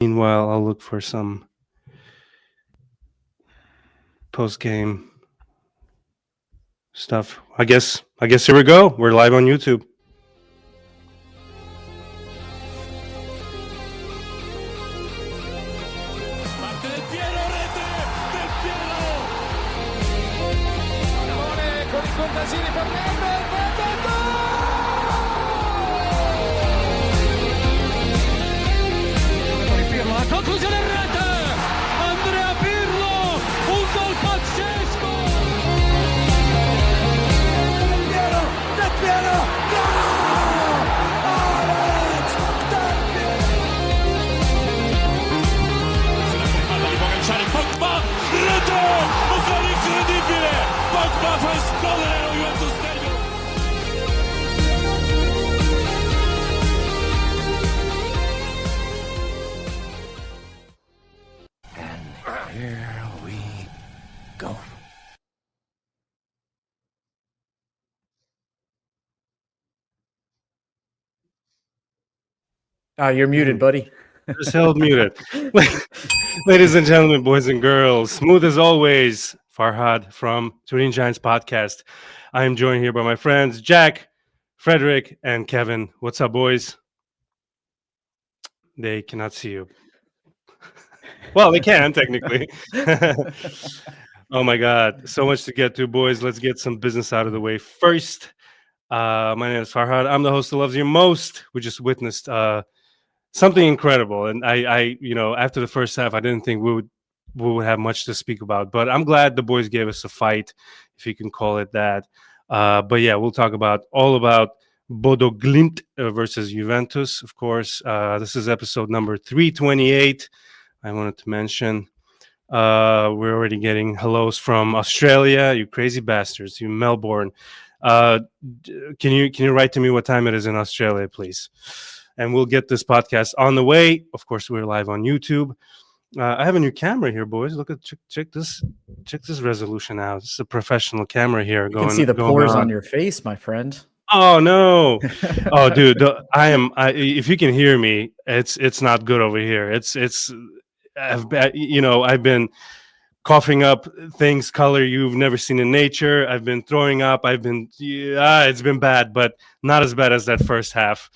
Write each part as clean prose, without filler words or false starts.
Meanwhile, I'll look for some post-game stuff. I guess here we go. We're live on YouTube. You're muted, buddy. Just held muted. Ladies and gentlemen, boys and girls, smooth as always, Farhad from Turin Giants podcast. I am joined here by my friends Jack, Frederic, and Kevin. What's up, boys? They cannot see you. Well, they can, technically. Oh, my God. So much to get to, boys. Let's get some business out of the way first. My name is Farhad. I'm the host who loves you most. We just witnessed something incredible, and I after the first half, I didn't think we would have much to speak about, but I'm glad the boys gave us a fight, if you can call it that. But yeah, we'll talk all about Bodø Glimt versus Juventus, of course. This is episode number 328. I wanted to mention we're already getting hellos from Australia. You crazy bastards, you Melbourne. Can you write to me what time it is in Australia, please? And we'll get this podcast on the way. Of course, we're live on YouTube. I have a new camera here, boys. Look at check this resolution out. It's a professional camera here. You can see the pores on your face, my friend. Oh no! Oh, dude, if you can hear me, it's not good over here. I've been coughing up things, color you've never seen in nature. I've been throwing up. It's been bad, but not as bad as that first half.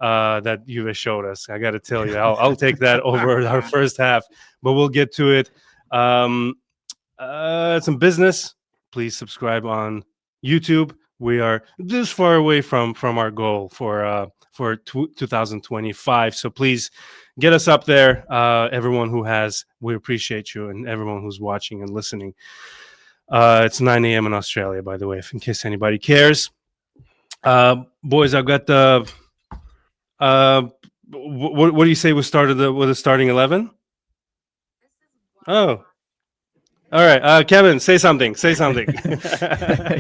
That Juve showed us. I got to tell you, I'll take that over our first half, but we'll get to it. Some business. Please subscribe on YouTube. We are this far away from our goal for 2025. So please get us up there. Everyone who has, we appreciate you, and everyone who's watching and listening. It's 9 a.m. in Australia, by the way, in case anybody cares. Boys, I've got the. What do you say we started with the starting 11? Oh, all right. Kevin, say something.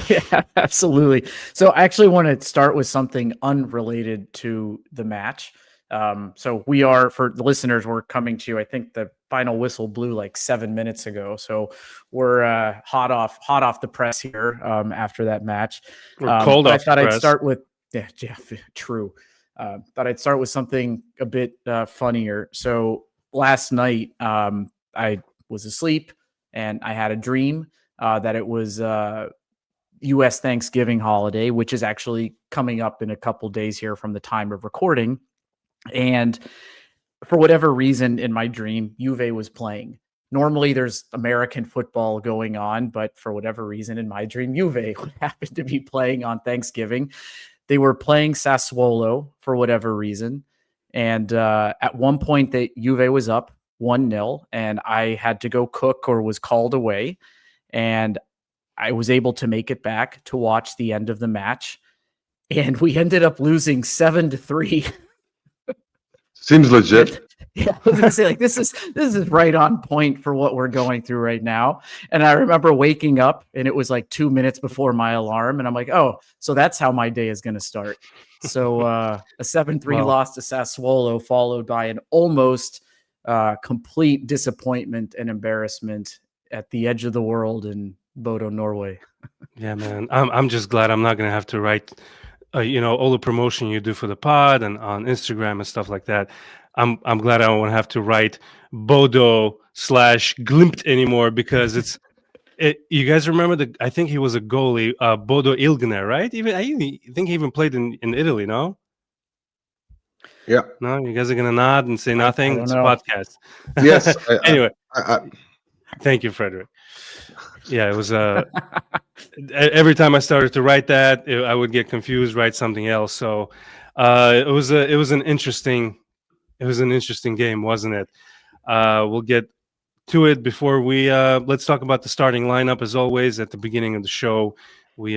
Yeah, absolutely. So I actually want to start with something unrelated to the match. So we are, for the listeners, we're coming to you. I think the final whistle blew like 7 minutes ago. So we're hot off the press here after that match. We're cold off I thought the I'd press. start with true. Thought I'd start with something a bit funnier. So last night I was asleep and I had a dream that it was U.S. Thanksgiving holiday, which is actually coming up in a couple days here from the time of recording. And for whatever reason in my dream, Juve was playing. Normally there's American football going on, but for whatever reason in my dream, Juve happened to be playing on Thanksgiving. They were playing Sassuolo for whatever reason. And at one point, Juve was up 1-0, and I had to go cook or was called away. And I was able to make it back to watch the end of the match. And we ended up losing 7-3. Seems legit. Yeah, I was gonna say, like, this is right on point for what we're going through right now. And I remember waking up and it was like 2 minutes before my alarm, and I'm like, oh, so that's how my day is gonna start. So a 7-3 loss to Sassuolo, followed by an almost complete disappointment and embarrassment at the edge of the world in Bodø, Norway. Yeah, man. I'm just glad I'm not gonna have to write all the promotion you do for the pod and on Instagram and stuff like that. I'm glad I don't have to write Bodø/Glimt anymore because it's. You guys remember I think he was a goalie, Bodø Ilgner, right? I think he even played in Italy. No, Yeah. no, you guys are gonna nod and say nothing. don't It's a know. podcast. Yes. Anyway, I, thank you, Frederic. Yeah, it was. Every time I started to write that, I would get confused, write something else. So it was an interesting game, wasn't it? We'll get to it. Before we let's talk about the starting lineup. As always, at the beginning of the show, we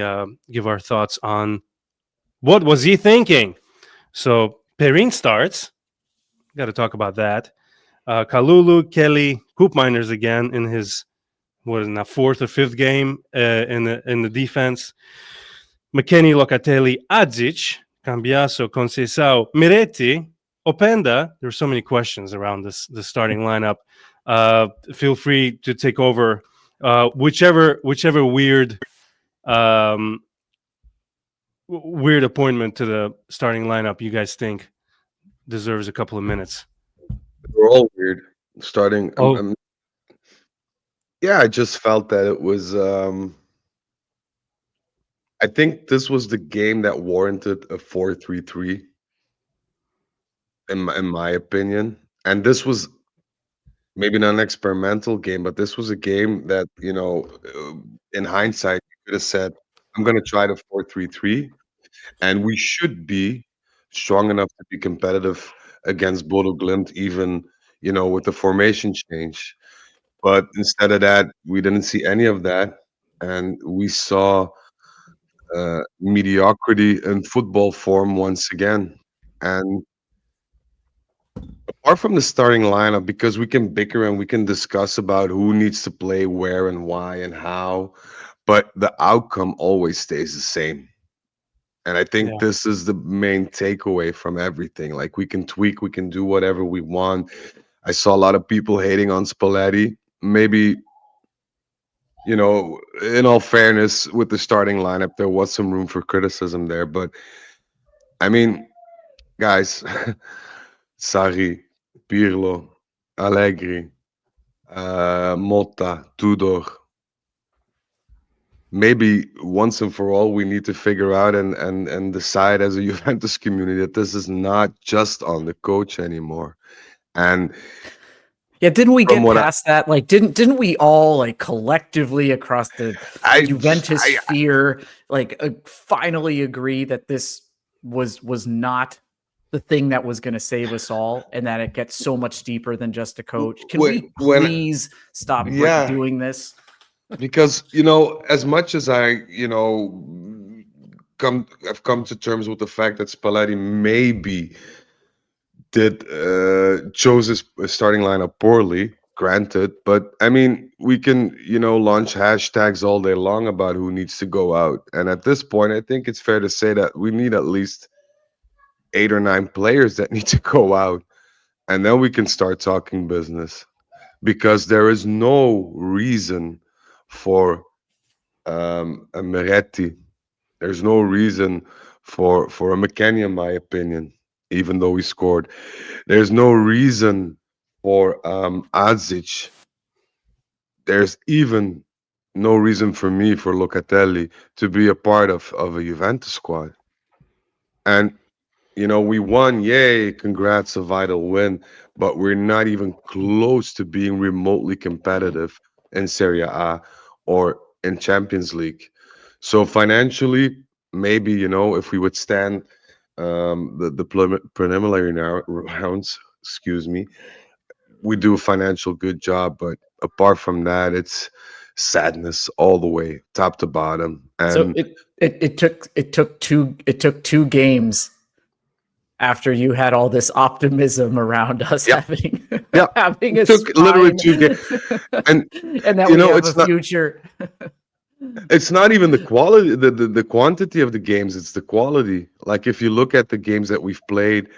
give our thoughts on what was he thinking. So Perin starts. Got to talk about that. Kalulu, Kelly, Coop Miners again in his fourth or fifth game in the defense. McKennie, Locatelli, Adzic, Cambiaso, Conceição, Miretti, Openda. There are so many questions around the starting lineup. Feel free to take over whichever weird weird appointment to the starting lineup you guys think deserves a couple of minutes. We're all weird. Starting. Oh. Yeah, I just felt that it was. I think this was the game that warranted a 4-3-3, in my opinion. And this was maybe not an experimental game, but this was a game that, in hindsight, you could have said, I'm going to try the 4-3-3, and we should be strong enough to be competitive against Bodø Glimt, even, with the formation change. But instead of that, we didn't see any of that. And we saw mediocrity in football form once again. And apart from the starting lineup, because we can bicker and we can discuss about who needs to play where and why and how, but the outcome always stays the same. And I think this is the main takeaway from everything. Like, we can tweak, we can do whatever we want. I saw a lot of people hating on Spalletti. Maybe, in all fairness, with the starting lineup, there was some room for criticism there. But I mean, guys, Sarri, Pirlo, Allegri, Motta, Tudor. Maybe once and for all, we need to figure out and decide as a Juventus community that this is not just on the coach anymore. And yeah, didn't we get past that? Like, didn't we all, like, collectively across the Juventus sphere, like, finally agree that this was not the thing that was going to save us all, and that it gets so much deeper than just a coach? Can we please stop doing this? Because, as much as I, have come to terms with the fact that Spalletti maybe chose his starting lineup poorly, granted, but I mean, we can, launch hashtags all day long about who needs to go out. And at this point, I think it's fair to say that we need at least 8 or 9 players that need to go out. And then we can start talking business, because there is no reason for a Miretti. There's no reason for a McKennie, in my opinion, even though he scored. There's no reason for Adzic. There's even no reason for me, for Locatelli, to be a part of a Juventus squad. And, we won. Yay, congrats, a vital win. But we're not even close to being remotely competitive in Serie A or in Champions League. So financially, maybe, if we would stand the preliminary rounds, excuse me, we do a financial good job. But apart from that, it's sadness all the way, top to bottom. And so it took two games after you had all this optimism around us having having a took literally 2 games, and that we have a future. It's not even the quality, the quantity of the games, it's the quality. Like, if you look at the games that we've played,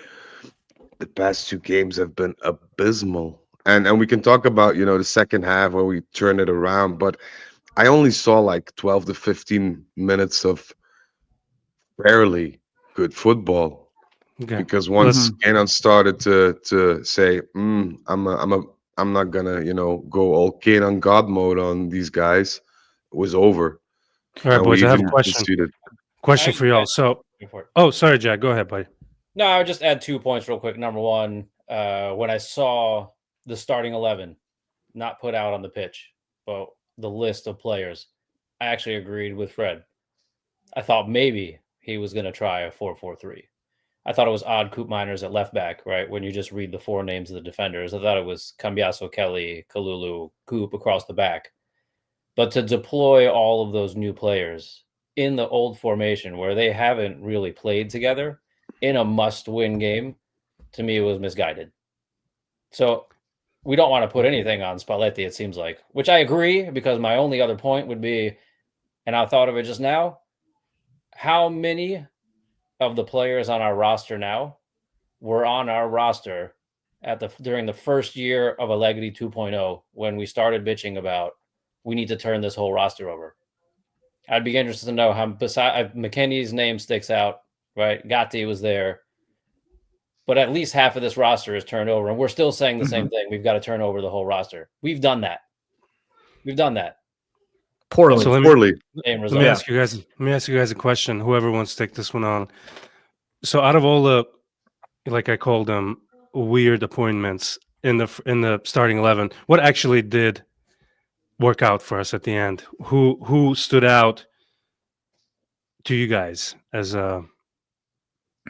the past 2 games have been abysmal. And we can talk about, the second half where we turn it around, but I only saw like 12 to 15 minutes of fairly good football. Okay. because once Mhm. Kenan started to say, I'm not gonna, go all Kenan God mode on these guys, it was over. All right, And we boys. I have a even question. conceded. Question for y'all. So, oh, sorry, Jack. Go ahead, buddy. No, I would just add 2 points real quick. Number one, when I saw the starting 11 not put out on the pitch, but the list of players, I actually agreed with Fred. I thought maybe he was going to try a 4-4-3. I thought it was odd Coop Miners at left back, right? When you just read the 4 names of the defenders, I thought it was Cambiaso, Kelly, Kalulu, Coop across the back. But to deploy all of those new players in the old formation where they haven't really played together in a must-win game, to me, it was misguided. So we don't want to put anything on Spalletti, it seems like, which I agree, because my only other point would be, and I thought of it just now, how many of the players on our roster now were on our roster during the first year of Allegri 2.0 when we started bitching about we need to turn this whole roster over. I'd be interested to know how McKennie's name sticks out, right? Gatti was there, but at least half of this roster is turned over, and we're still saying the same thing. We've got to turn over the whole roster. We've done that. Poorly. So Poorly. let me ask you guys a question. Whoever wants to take this one on. So out of all the, like I call them, weird appointments in the starting 11, what actually did work out for us at the end? Who stood out to you guys as a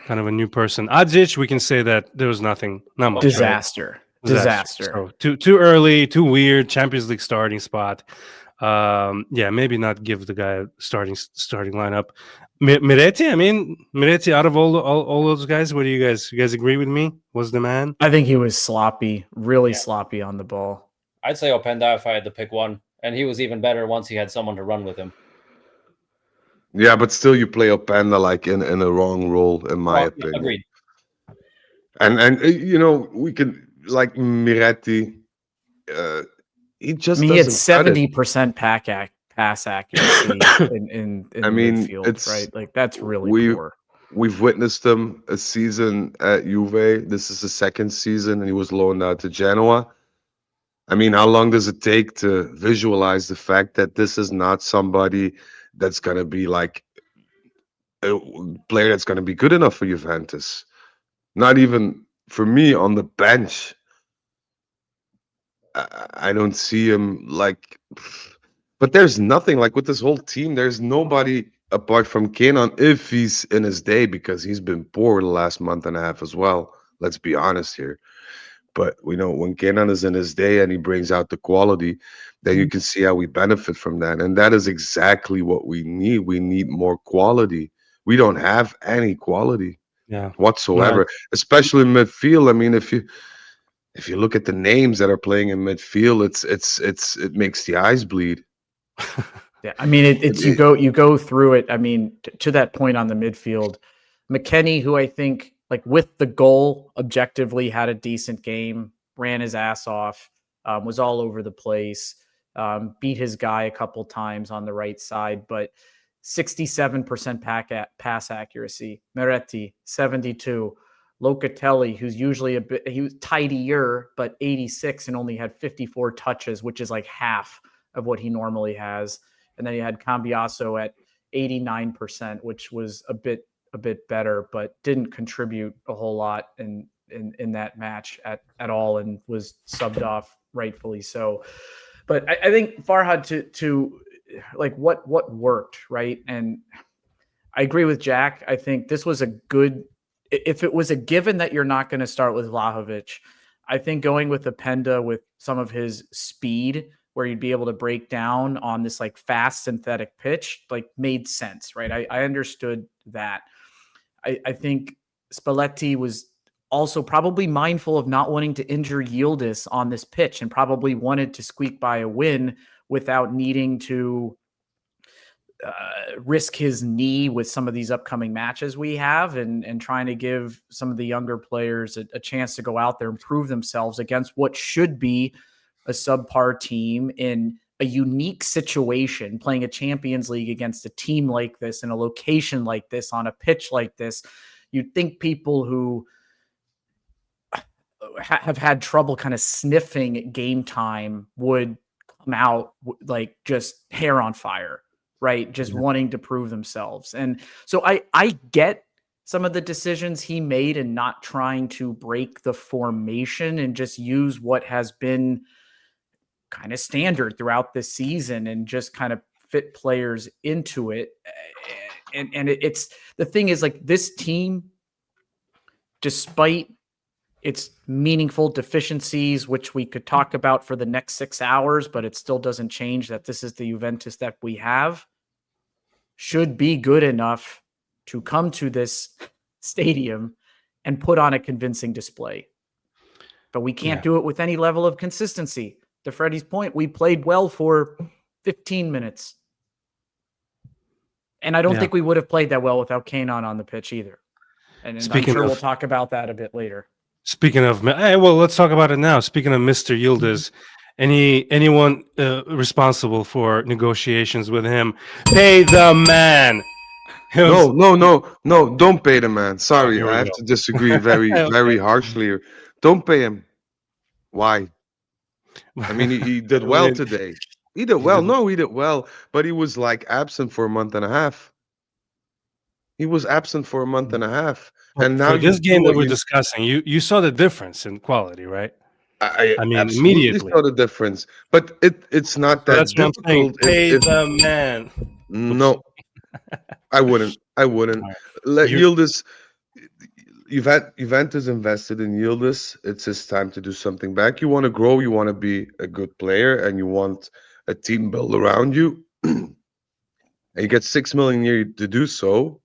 kind of a new person? Adzic, we can say that there was not much. Right? Disaster. So too early, too weird. Champions League starting spot. Maybe not give the guy a starting lineup. Miretti, Miretti, out of all those guys, what do you guys agree with me? Was the man? I think he was sloppy, really sloppy on the ball. I'd say Openda if I had to pick one, and he was even better once he had someone to run with him. Yeah, but still, you play Openda like in a wrong role, in my opinion. Agreed. And we could like Miretti. He just he had doesn't cut it. 70% pass accuracy in the midfield, right? Like that's really poor. We've witnessed him a season at Juve. This is the second season, and he was loaned out to Genoa. How long does it take to visualize the fact that this is not somebody that's going to be like a player that's going to be good enough for Juventus? Not even for me on the bench. I don't see him like, but there's nothing like with this whole team. There's nobody apart from Kenan if he's in his day, because he's been poor the last month and a half as well. Let's be honest here. But we know when Kenan is in his day and he brings out the quality, then you can see how we benefit from that. And that is exactly what we need. We need more quality. We don't have any quality whatsoever, especially in midfield. If you look at the names that are playing in midfield, it makes the eyes bleed. Yeah, it's you go through it. To that point on the midfield, McKennie, who I think like with the goal objectively had a decent game, ran his ass off, was all over the place, beat his guy a couple times on the right side, but 67% pass accuracy. Miretti 72. Locatelli, who's usually he was tidier, but 86 and only had 54 touches, which is like half of what he normally has. And then you had Cambiaso at 89%, which was a bit better, but didn't contribute a whole lot in that match at all, and was subbed off rightfully so. But I think Farhad to like what worked, right? And I agree with Jack. I think this was a good. If it was a given that you're not going to start with Vlahovic, I think going with Openda with some of his speed, where you'd be able to break down on this like fast synthetic pitch, like made sense, right? I understood that. I think Spalletti was also probably mindful of not wanting to injure Yıldız on this pitch, and probably wanted to squeak by a win without needing to risk his knee with some of these upcoming matches we have, and trying to give some of the younger players a chance to go out there and prove themselves against what should be a subpar team in a unique situation, playing a Champions League against a team like this in a location like this on a pitch like this. you'd think people who have had trouble kind of sniffing game time would come out like just hair on fire, right? Just wanting to prove themselves. And so I get some of the decisions he made and not trying to break the formation and just use what has been kind of standard throughout this season and just kind of fit players into it. And it's the thing is, like, this team, despite its meaningful deficiencies, which we could talk about for the next 6 hours, but it still doesn't change that this is the Juventus that we have, should be good enough to come to this stadium and put on a convincing display. But we can't do it with any level of consistency. To Freddie's point, we played well for 15 minutes. And I don't think we would have played that well without Kanon on the pitch either. And I'm sure we'll talk about that a bit later. Speaking of, let's talk about it now. Speaking of Mr. Yıldız, anyone responsible for negotiations with him, pay the man. No, don't pay the man. Sorry, I have to disagree very, very harshly here. Don't pay him. Why? I mean, he did well today. He did well. No, he did well, but he was like absent for a month and a half. He was absent for a month and a half. And now for this game that we're discussing, you saw the difference in quality, right? I mean, absolutely immediately saw the difference, but it's not that that's difficult. What I'm saying. Pay the man. No, I wouldn't. Let Yıldız. Juventus invested in Yıldız. It's his time to do something back. You want to grow. You want to be a good player, and you want a team built around you. And you get 6 million a year to do so.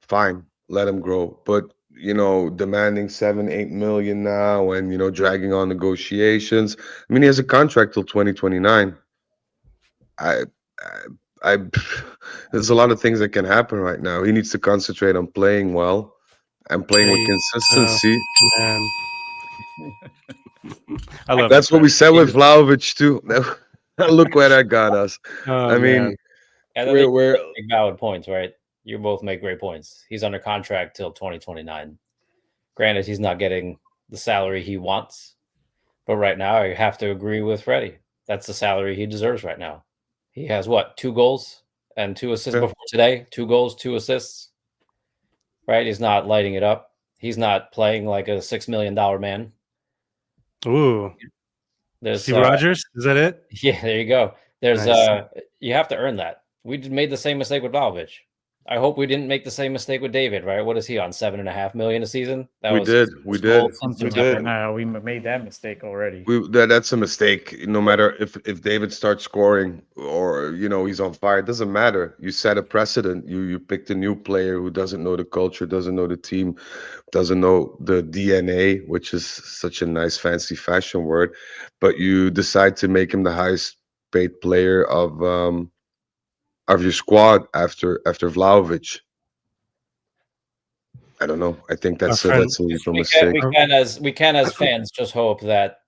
Fine, let him grow. But demanding 7-8 million now, and dragging on negotiations. I mean, he has a contract till 2029. There's a lot of things that can happen right now. He needs to concentrate on playing well and playing with consistency. Man. I love That's what we said with Vlahovic too. Look where that got us. I mean, we're valid points, right? You both make great points. He's under contract till 2029. Granted, he's not getting the salary he wants, but right now I have to agree with Freddie. That's the salary he deserves right now. He has 2 goals and 2 assists before today. 2 goals, 2 assists. Right? He's not lighting it up. He's not playing like a $6 million man. Ooh. There's Steve Rogers? Is that it? Yeah, there you go. There's Nice. You have to earn that. We made the same mistake with Vlahovic. I hope we didn't make the same mistake with David, right? What is he on? $7.5 million a season? We did. No, we made that mistake already. That's a mistake. No matter if David starts scoring or he's on fire, it doesn't matter. You set a precedent. You picked a new player who doesn't know the culture, doesn't know the team, doesn't know the DNA, which is such a nice fancy fashion word. But you decide to make him the highest paid player of your squad after Vlahovic. I don't know. I think that's a lethal mistake. We can as fans just hope that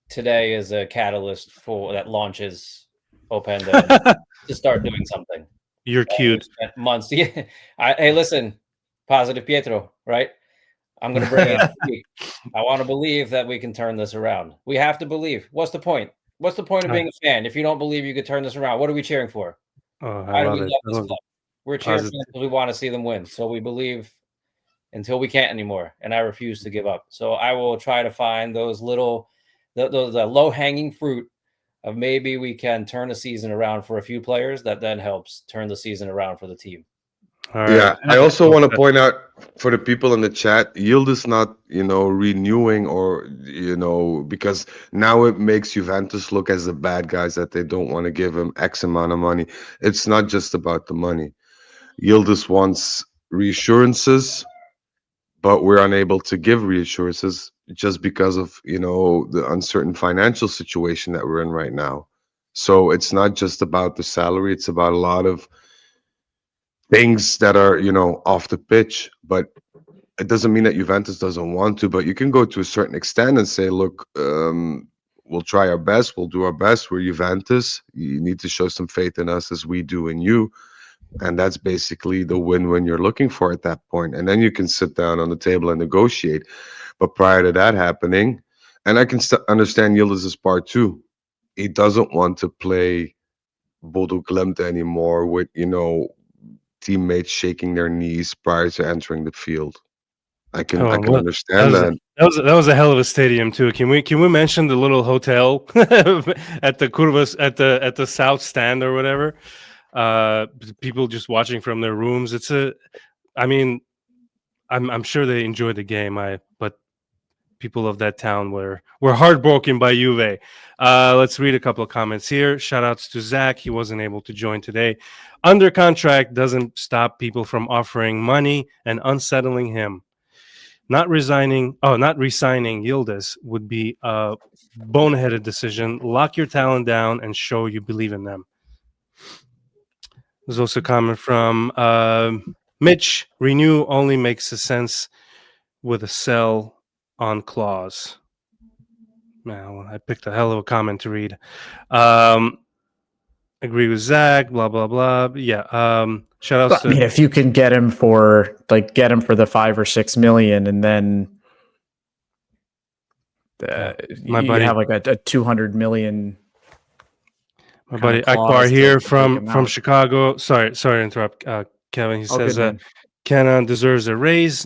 today is a catalyst that launches Openda to start doing something. You're cute. Months. Yeah. Hey, listen, positive Pietro, right? I'm going to bring it up. I want to believe that we can turn this around. We have to believe. What's the point? What's the point of being a fan if you don't believe you could turn this around? What are we cheering for? I love it. We're cheering because we want to see them win. So we believe until we can't anymore. And I refuse to give up. So I will try to find those little, the low-hanging fruit of maybe we can turn the season around for a few players that then helps turn the season around for the team. All right. Yeah, I also want to point out for the people in the chat, Yıldız not, renewing or, because now it makes Juventus look as the bad guys that they don't want to give him X amount of money. It's not just about the money. Yıldız wants reassurances, but we're unable to give reassurances just because of, the uncertain financial situation that we're in right now. So it's not just about the salary. It's about a lot of things that are, off the pitch, but it doesn't mean that Juventus doesn't want to, but you can go to a certain extent and say, look, we'll try our best. We'll do our best. We're Juventus. You need to show some faith in us as we do in you. And that's basically the win-win you're looking for at that point. And then you can sit down on the table and negotiate. But prior to that happening, and I can understand Yıldız's part too. He doesn't want to play Bodø Glimt anymore with, teammates shaking their knees prior to entering the field. I can understand that. That was a hell of a stadium too. Can we mention the little hotel at the Curvas at the south stand or whatever? People just watching from their rooms. I'm sure they enjoyed the game. But people of that town were heartbroken by Juve. Let's read a couple of comments here. Shout outs to Zach. He wasn't able to join today. Under contract doesn't stop people from offering money and unsettling him. Not resigning Yıldız would be a boneheaded decision. Lock your talent down and show you believe in them. There's also a comment from Mitch. Renew only makes sense with a sell on clause. Man, I picked a hell of a comment to read. Agree with Zach, blah, blah, blah. Yeah. Shout outs to... if you can get him for the 5 or 6 million and then my buddy have like a 200 million. My buddy Akbar here from Chicago. Sorry to interrupt, Kevin. He says Kenan deserves a raise,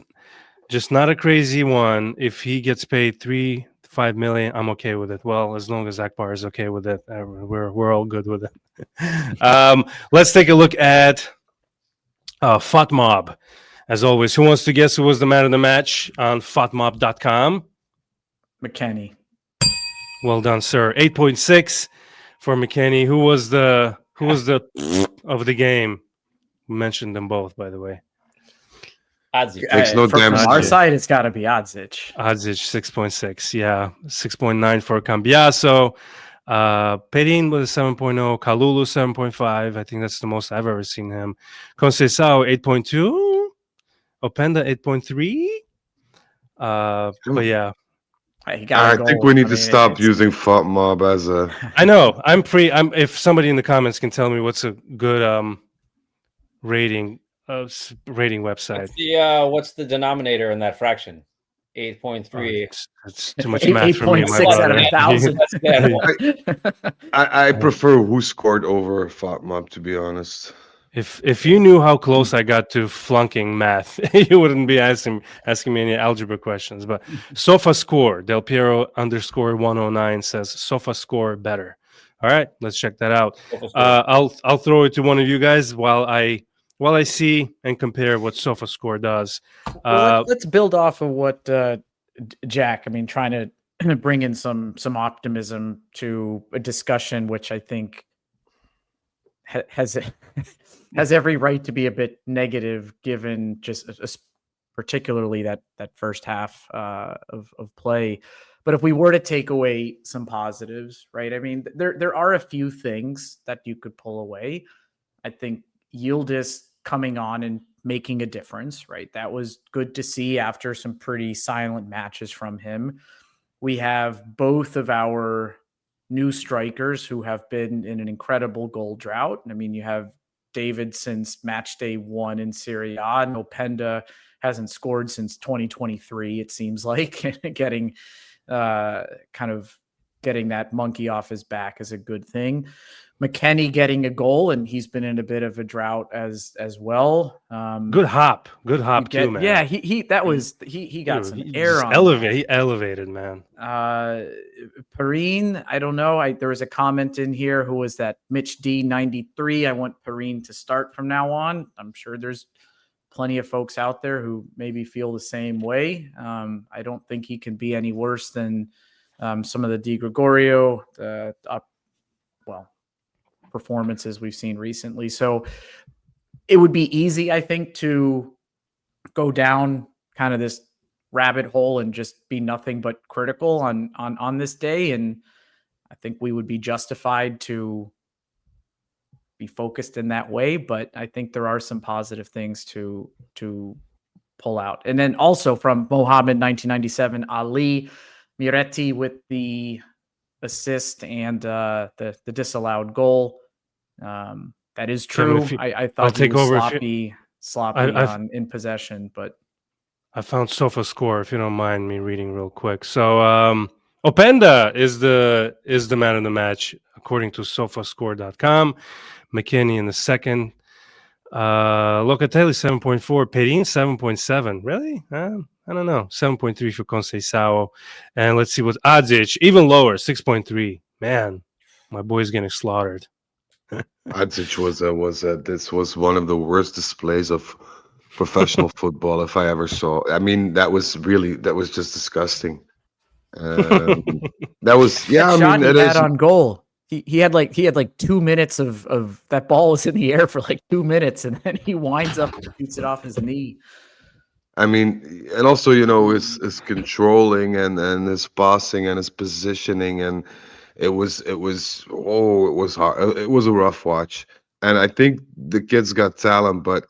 just not a crazy one. If he gets paid 3 to 5 million, I'm okay with it. Well, as long as Akbar is okay with it, we're all good with it. Let's take a look at FOTMob. As always, who wants to guess who was the man of the match on FOTMob.com? McKennie. Well done, sir. 8.6 for McKennie. Who was the of the game? We mentioned them both, by the way. Odzic. From our side, it's got to be Odzic. Odzic 6.6. Yeah, 6.9 for Cambiaso. Perin was 7.0. Kalulu 7.5. I think that's the most I've ever seen him. Conceição 8.2. Openda 8.3. But yeah. I think we need to stop using FOTMob as a... I know. If somebody in the comments can tell me what's a good rating website. What's the denominator in that fraction? 8.3. It's too much math for me. 8.6 out of 1,000. I prefer who scored over FOTMob, to be honest. If you knew how close I got to flunking math, you wouldn't be asking me any algebra questions. But Sofa Score, Del Piero _109 says Sofa Score better. All right, let's check that out. I'll throw it to one of you guys while I see and compare what Sofa Score does. Let's build off of what Jack. I mean, trying to bring in some optimism to a discussion, which I think has every right to be a bit negative, given just particularly that first half of play. But if we were to take away some positives, right? I mean, there are a few things that you could pull away. I think Yıldız coming on and making a difference, right? That was good to see after some pretty silent matches from him. We have both of our new strikers who have been in an incredible goal drought. I mean, you have David since match day 1 in Serie A, and Openda hasn't scored since 2023, it seems like. Getting that monkey off his back is a good thing. McKennie getting a goal, and he's been in a bit of a drought as well. Good hop too, man. Yeah, he got some air on. He elevated, man. Perin, I don't know. There was a comment in here. Who was that? Mitch D 93. I want Perin to start from now on. I'm sure there's plenty of folks out there who maybe feel the same way. I don't think he can be any worse than some of the Di Gregorio performances we've seen recently. So it would be easy, I think, to go down kind of this rabbit hole and just be nothing but critical on this day. And I think we would be justified to be focused in that way. But I think there are some positive things to pull out. And then also from Mohammed 1997, Ali Miretti with the assist and the disallowed goal. That is Yeah, but true. if you- I I'll thought he take was over if you- sloppy I've- on in possession, but I found Sofa Score, if you don't mind me reading real quick. So Openda is the man of the match according to sofascore.com. McKennie in the second. Locatelli 7.4, Perin 7.7. Really? I don't know. 7.3 for Conceição. And let's see what Adzic, even lower, 6.3. Man, my boy's getting slaughtered. Adzic this was one of the worst displays of professional football if I ever saw. I mean, that was just disgusting. That was that I shot mean, he had on goal. He had like 2 minutes of that ball was in the air for like 2 minutes, and then he winds up and shoots it off his knee. I mean, and also, his controlling and his passing and his positioning, and it was hard. It was a rough watch, and I think the kid's got talent, but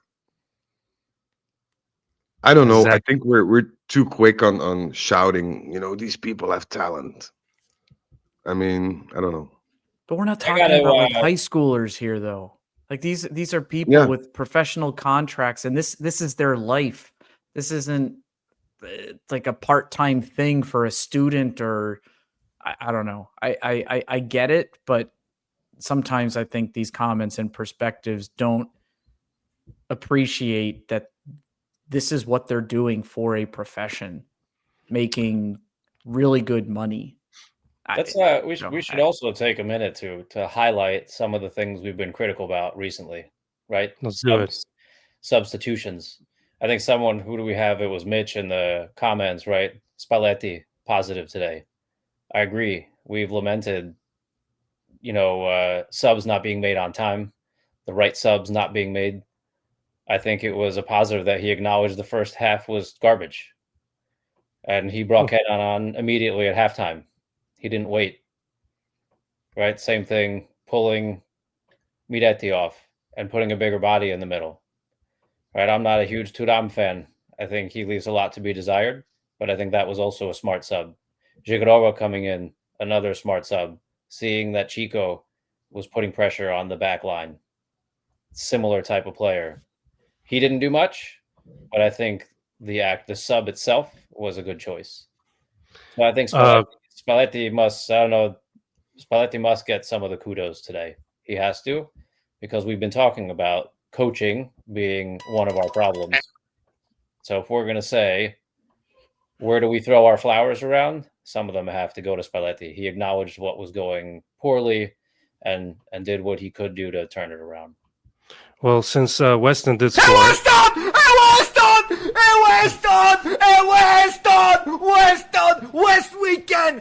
I don't know. I Exactly. think we're too quick on shouting. These people have talent. I mean, I don't know. But we're not I talking gotta, about like high schoolers here, though. Like these are people Yeah. with professional contracts, and this is their life. This isn't like a part-time thing for a student, or I don't know. I get it, but sometimes I think these comments and perspectives don't appreciate that this is what they're doing for a profession, making really good money. That's we should also take a minute to highlight some of the things we've been critical about recently, right? Let's do it. Substitutions. I think who do we have? It was Mitch in the comments, right? Spalletti positive today. I agree. We've lamented, subs not being made on time, the right subs not being made. I think it was a positive that he acknowledged the first half was garbage, and he brought Kenan on immediately at halftime. He didn't wait. Right? Same thing, pulling Miretti off and putting a bigger body in the middle. Right? I'm not a huge Thuram fan. I think he leaves a lot to be desired, but I think that was also a smart sub. Gregorio coming in, another smart sub, seeing that Chico was putting pressure on the back line. Similar type of player. He didn't do much, but I think the sub itself was a good choice. So I think Spalletti must get some of the kudos today. He has to, because we've been talking about coaching being one of our problems. So if we're going to say, where do we throw our flowers around? Some of them have to go to Spalletti. He acknowledged what was going poorly and did what he could do to turn it around. Well, since Weston did score.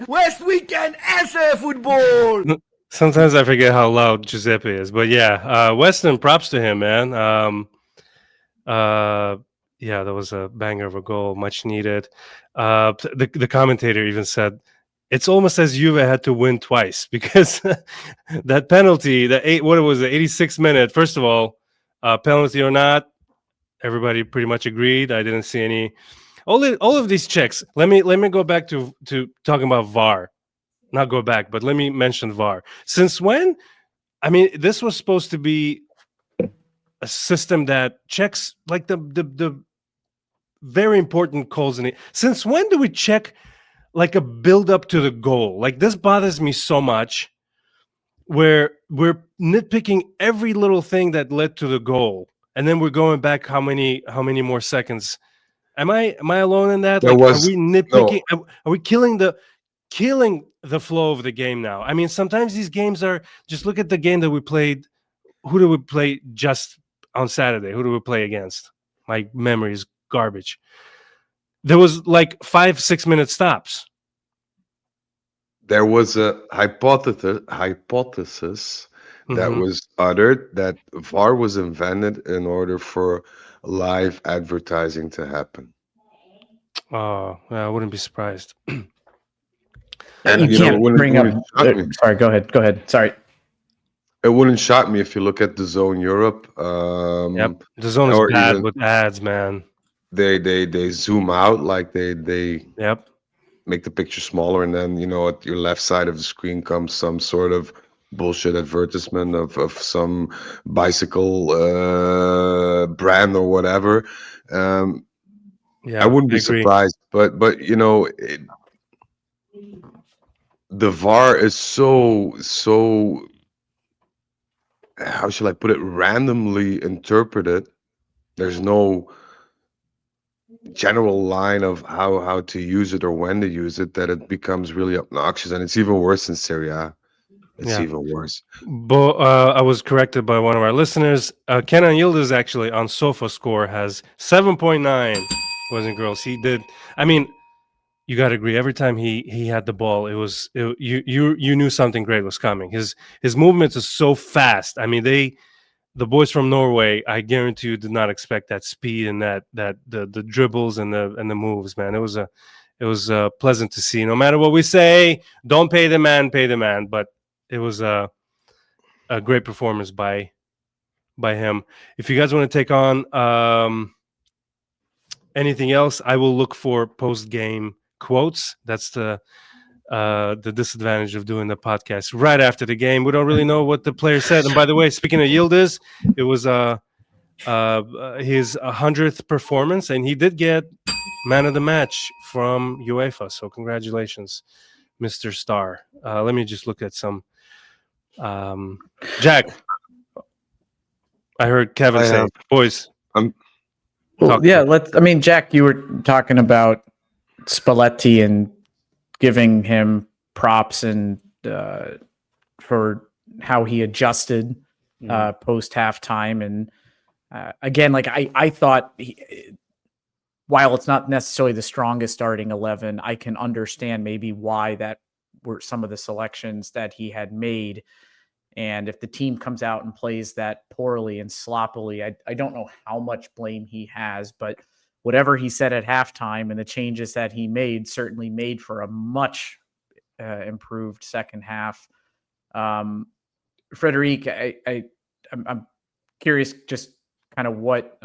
West Weekend, SE football. Sometimes I forget how loud Giuseppe is, but yeah, Weston, props to him, man. Yeah, that was a banger of a goal, much needed. The commentator even said it's almost as Juve had to win twice because that penalty, the 86th minute. First of all, penalty or not, everybody pretty much agreed. I didn't see any. All of these checks. Let me go back to talking about VAR. Not go back, but let me mention VAR. Since when? I mean, this was supposed to be a system that checks like the very important calls in it. Since when do we check like a build up to the goal? Like this bothers me so much, where we're nitpicking every little thing that led to the goal, and then we're going back how many more seconds. Am I alone in that? Like, are we nitpicking? No. Are we killing the flow of the game now? I mean, sometimes these games are just look at the game that we played. Who do we play just on Saturday? Who do we play against? My memory is garbage. There was like 5-6 minute stops. There was a hypothesis that was uttered that VAR was invented in order for live advertising to happen. Oh, I wouldn't be surprised. And you can't bring up. Sorry, go ahead. Sorry. It wouldn't shock me if you look at the Zone Europe. Yep, the Zone is bad with ads, man. They zoom out, like they yep make the picture smaller, and then at your left side of the screen comes some sort of bullshit advertisement of some bicycle brand or whatever. Um, Yeah, I wouldn't be agree. surprised, but the VAR is so how shall I put it, randomly interpreted. There's no general line of how to use it or when to use it, that it becomes really obnoxious, and it's even worse in Serie A. It's Yeah. even worse. But I was corrected by one of our listeners. Kenan Yıldız actually on SofaScore has 7.9 boys and girls. He did. I mean, you got to agree. Every time he had the ball, you knew something great was coming. His movements are so fast. I mean, the boys from Norway, I guarantee you, did not expect that speed and that the dribbles and the moves. Man, it was pleasant to see. No matter what we say, don't pay the man, pay the man. But it was a great performance by him. If you guys want to take on anything else, I will look for post game quotes. That's the disadvantage of doing the podcast right after the game. We don't really know what the player said. And by the way, speaking of Yıldız, it was his 100th performance, and he did get man of the match from UEFA. So congratulations, Mr. Star. Let me just look at some. Jack, I heard Kevin say, boys. Well, yeah, Jack, you were talking about Spalletti and giving him props and for how he adjusted post halftime. And again, like I thought, while it's not necessarily the strongest starting 11, I can understand maybe why that were some of the selections that he had made. And if the team comes out and plays that poorly and sloppily, I don't know how much blame he has, but whatever he said at halftime and the changes that he made certainly made for a much improved second half. Frederic, I'm curious just kind of what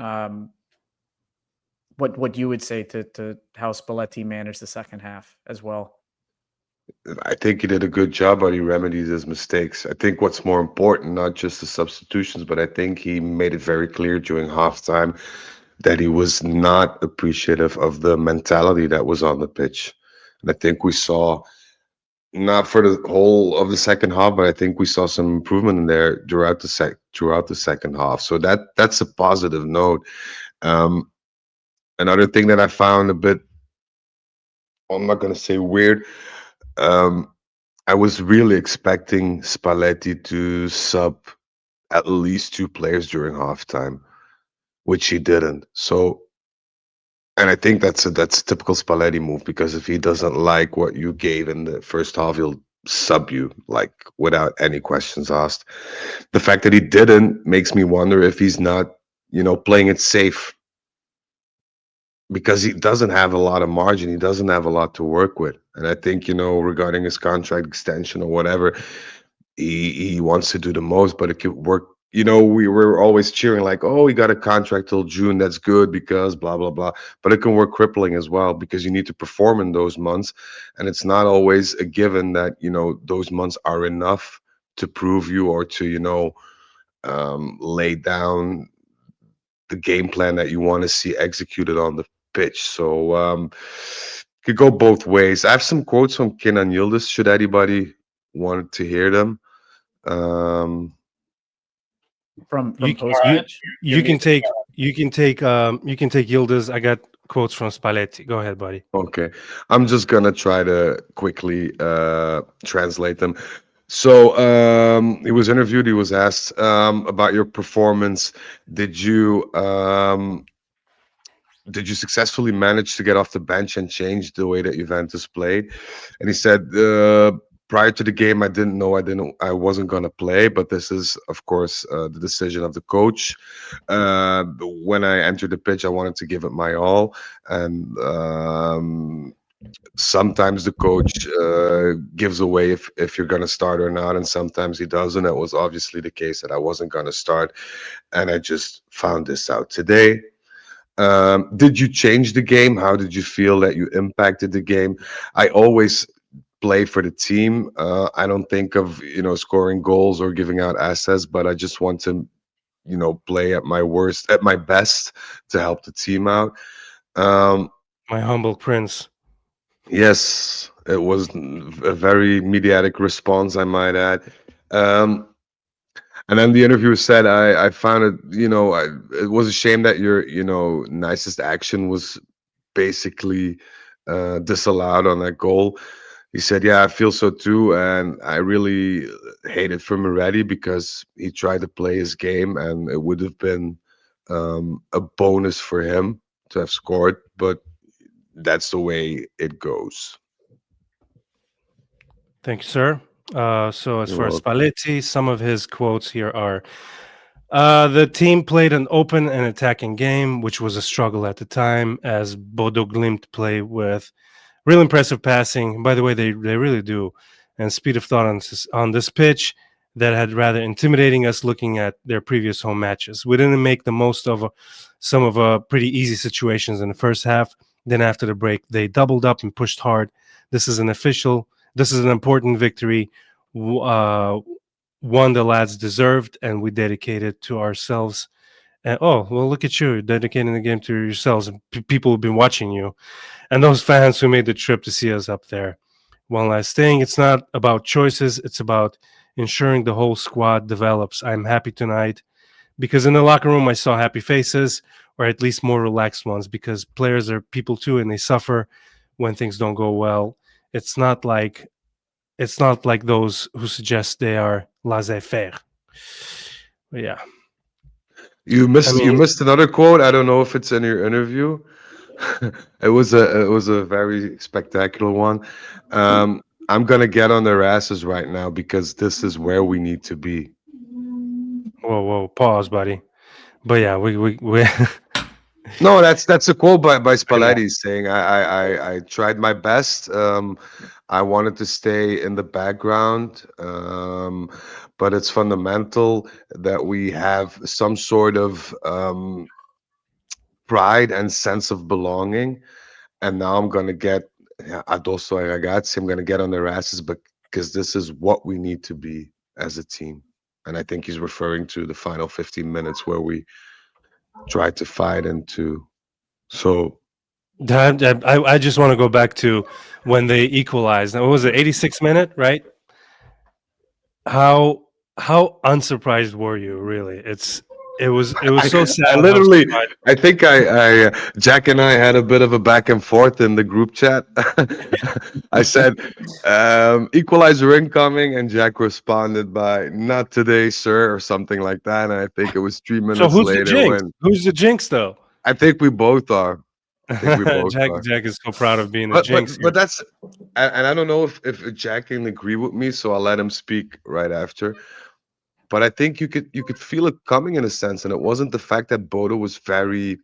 you would say to how Spalletti managed the second half as well. I think he did a good job, but he remedied his mistakes. I think what's more important, not just the substitutions, but I think he made it very clear during halftime that he was not appreciative of the mentality that was on the pitch. And I think we saw, not for the whole of the second half, but I think we saw some improvement in there throughout the second half. So that's a positive note. Another thing that I found a bit, I'm not going to say weird, I was really expecting Spalletti to sub at least 2 players during halftime, which he didn't. So, and I think that's a typical Spalletti move, because if he doesn't like what you gave in the first half, he'll sub you like without any questions asked. The fact that he didn't makes me wonder if he's not, playing it safe, because he doesn't have a lot of margin. He doesn't have a lot to work with. And I think, regarding his contract extension or whatever, he wants to do the most, but it could work. We were always cheering like, oh, he got a contract till June. That's good because blah, blah, blah. But it can work crippling as well, because you need to perform in those months. And it's not always a given that, those months are enough to prove you or to, lay down the game plan that you want to see executed on the pitch. So could go both ways. I have some quotes from Kenan Yıldız. Should anybody want to hear them? From You can take Yıldız. I got quotes from Spalletti. Go ahead, buddy. Okay, I'm just gonna try to quickly translate them. So he was interviewed. He was asked about your performance. Did you successfully manage to get off the bench and change the way that Juventus played? And he said, prior to the game, I didn't know I wasn't gonna play, but this is, of course, the decision of the coach. When I entered the pitch, I wanted to give it my all, and sometimes the coach gives away if you're gonna start or not, and sometimes he doesn't. That was obviously the case, that I wasn't gonna start, and I just found this out today. Did you change the game? How did you feel that you impacted the game? I always play for the team. I don't think of scoring goals or giving out assets, but I just want to play at my best to help the team out. My humble prince. Yes, it was a very mediatic response, I might add. And then the interviewer said, I found it, it was a shame that your, nicest action was basically disallowed on that goal. He said, yeah, I feel so too. And I really hate it for Moretti because he tried to play his game and it would have been a bonus for him to have scored. But that's the way it goes. Thank you, sir. So as You're far as welcome. Spalletti, some of his quotes here are, the team played an open and attacking game, which was a struggle at the time, as Bodø Glimt play with real impressive passing. By the way, they really do. And speed of thought on this pitch that had rather intimidating us looking at their previous home matches. We didn't make the most of some of pretty easy situations in the first half. Then after the break, they doubled up and pushed hard. This is an important victory, one the lads deserved, and we dedicated to ourselves. And oh, well, look at you dedicating the game to yourselves. People have been watching you, and those fans who made the trip to see us up there. One last thing, it's not about choices, it's about ensuring the whole squad develops. I'm happy tonight because in the locker room I saw happy faces, or at least more relaxed ones, because players are people too and they suffer when things don't go well. It's not like those who suggest they are laissez-faire. But yeah. You missed another quote. I don't know if it's in your interview. It was a very spectacular one. I'm gonna get on their asses right now because this is where we need to be. Whoa, pause, buddy. But yeah, we No, that's a quote by yeah. Spalletti saying I tried my best. I wanted to stay in the background, but it's fundamental that we have some sort of pride and sense of belonging. And now I'm gonna get addosso ai ragazzi. I'm gonna get on their asses, but because this is what we need to be as a team. And I think he's referring to the final 15 minutes where we tried to fight into. So I just want to go back to when they equalized. Now, what was it, 86th minute, right? How unsurprised were you? Really, it was so sad. I how literally, surprised- I think I Jack and I had a bit of a back and forth in the group chat. I said, equalizer incoming, and Jack responded by "Not today, sir," or something like that. And I think it was 3 minutes So who's the later jinx? when Who's the jinx, though? I think we both are. I think we both are. Jack is so proud of being the But jinx but here. but that's and I don't know if Jack can agree with me, so I'll let him speak right after. But I think you could feel it coming in a sense, and it wasn't the fact that Bodo was very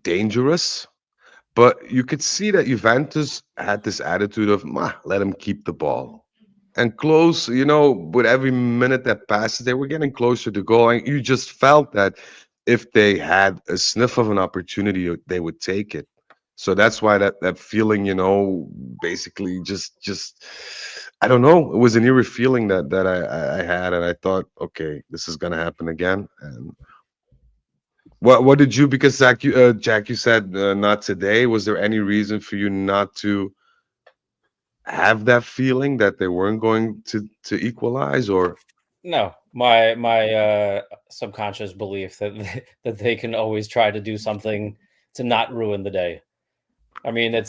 dangerous, but you could see that Juventus had this attitude of let him keep the ball. And close, with every minute that passes, they were getting closer to goal. And you just felt that if they had a sniff of an opportunity, they would take it. So that's why that feeling, basically just I don't know. It was an eerie feeling that I had, and I thought, okay, this is gonna happen again. And what did you? Because Jack, you said not today. Was there any reason for you not to have that feeling that they weren't going to equalize, or No, my subconscious belief that they can always try to do something to not ruin the day. I mean, I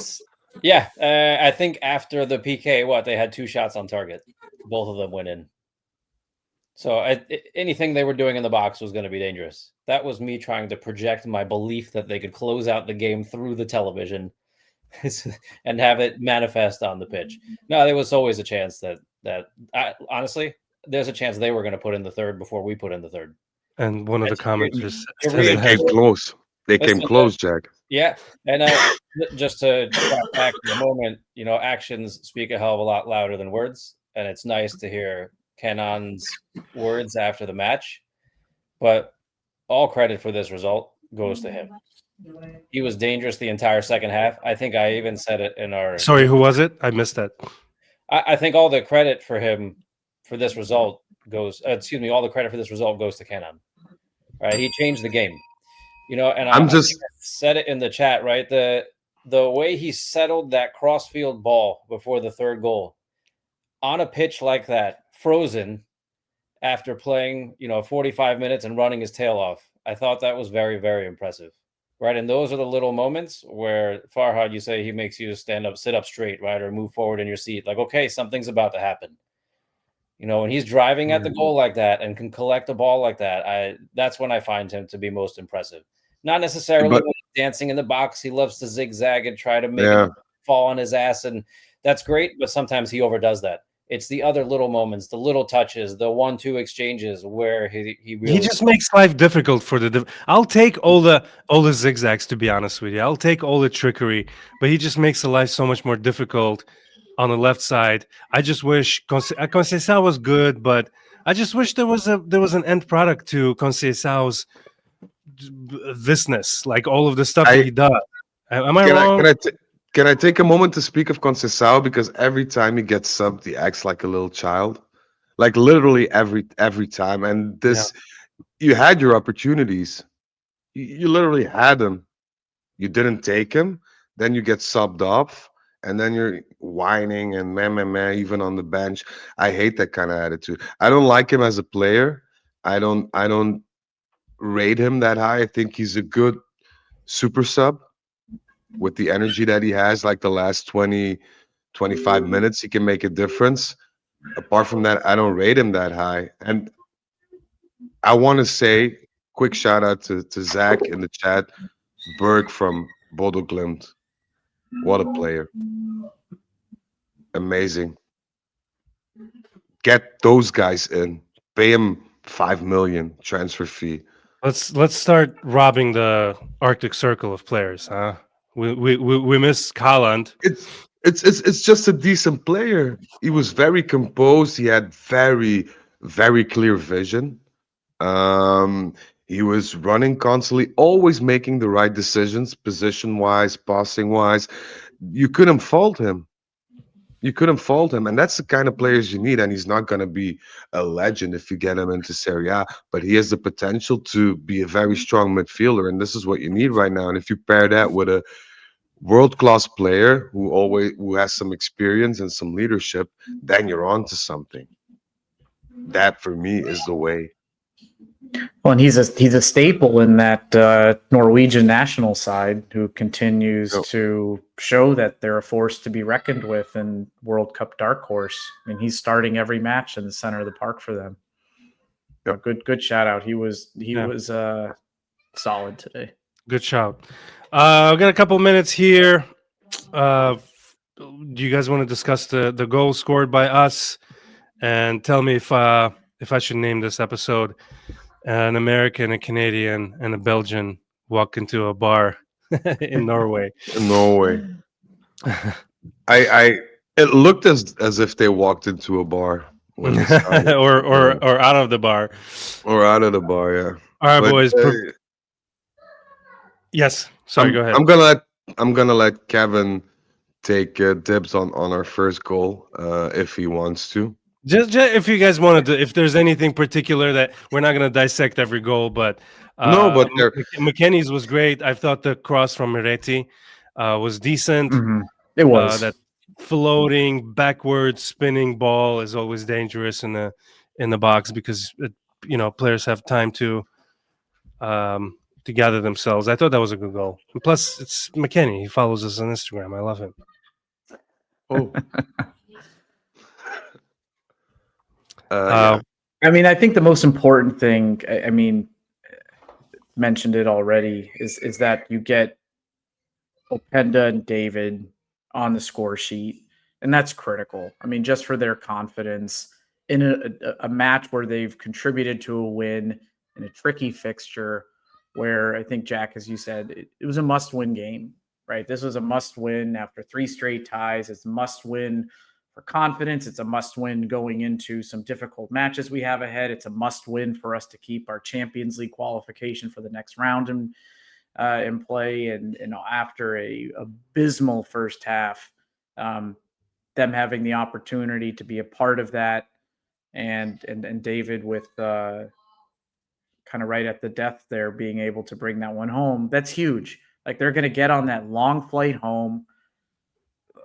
think after the PK, they had 2 shots on target, both of them went in. So anything they were doing in the box was going to be dangerous. That was me trying to project my belief that they could close out the game through the television and have it manifest on the pitch. No, there was always a chance that honestly, there's a chance they were going to put in the third before we put in the third. And one of the commenters You're said they it came had close? They came Listen, close, Jack. Yeah, and just to track back for a moment, actions speak a hell of a lot louder than words, and it's nice to hear Kenan's words after the match. But all credit for this result goes to him. He was dangerous the entire second half. I think I even said it in our. Sorry, who was it? I missed that. I think all the credit for him for this result goes. All the credit for this result goes to Kenan. Right, he changed the game. And I think I said it in the chat. Right, the way he settled that crossfield ball before the third goal on a pitch like that, frozen after playing 45 minutes and running his tail off. I thought that was very, very impressive. Right. And those are the little moments where Farhad, you say he makes you stand up, sit up straight, right? Or move forward in your seat. Like, okay, something's about to happen. When he's driving at the goal like that and can collect a ball like that, that's when I find him to be most impressive. Not necessarily when he's dancing in the box. He loves to zigzag and try to make him fall on his ass. And that's great. But sometimes he overdoes that. It's the other little moments, the little touches, the 1-2 exchanges where he really just makes life difficult for the. I'll take all the zigzags, to be honest with you. I'll take all the trickery, but he just makes the life so much more difficult on the left side. I just wish Conceição was good, but I just wish there was an end product to Conceição's thisness, like all of the stuff that he does. Am I wrong? Can I take a moment to speak of Conceição? Because every time he gets subbed, he acts like a little child. Like literally every time. And you had your opportunities. You literally had them. You didn't take him. Then you get subbed off. And then you're whining and meh, even on the bench. I hate that kind of attitude. I don't like him as a player. I don't rate him that high. I think he's a good super sub. With the energy that he has, like the last 20, 25 minutes, he can make a difference. Apart from that, I don't rate him that high. And I want to say, quick shout out to Zach in the chat, Berg from Bodø Glimt. What a player. Amazing. Get those guys in. Pay him 5 million transfer fee. Let's start robbing the Arctic Circle of players, huh? We miss Haaland. It's just a decent player. He was very composed. He had very, very clear vision. He was running constantly, always making the right decisions, position wise, passing wise. You couldn't fault him. And that's the kind of players you need. And he's not going to be a legend if you get him into Serie A, but he has the potential to be a very strong midfielder. And this is what you need right now. And if you pair that with a world-class player who has some experience and some leadership, then you're on to something. That for me is the way. Well, and he's a staple in that Norwegian national side who continues to show that they're a force to be reckoned with and World Cup dark horse. I mean, he's starting every match in the center of the park for them. Yep. Good shout out. He was solid today. Good shout. I've got a couple minutes here. Do you guys want to discuss the goal scored by us and tell me if I should name this episode? An American, a Canadian, and a Belgian walk into a bar in Norway. In Norway. It looked as if they walked into a bar when they started. or out of the bar. Or out of the bar, yeah. All right, boys. Yes. Sorry, go ahead. I'm gonna let Kevin take dibs on our first goal if he wants to. Just if you guys wanted to, if there's anything particular that we're not going to dissect every goal, but McKennie's was great. I thought the cross from Moretti was decent. Mm-hmm. It was that floating backwards spinning ball is always dangerous in the box because players have time to gather themselves. I thought that was a good goal. And plus, it's McKennie. He follows us on Instagram. I love him. Oh. I mean, I think the most important thing, I mean, mentioned it already, is that you get Openda and David on the score sheet, and that's critical. I mean, just for their confidence in a match where they've contributed to a win in a tricky fixture where I think, Jack, as you said, it was a must-win game, right? This was a must-win after 3 straight ties. It's a must-win for confidence. It's a must-win going into some difficult matches we have ahead. It's a must-win for us to keep our Champions League qualification for the next round in play, and after a abysmal first half, them having the opportunity to be a part of that, and David with kind of right at the death there, being able to bring that one home. That's huge. Like, they're going to get on that long flight home,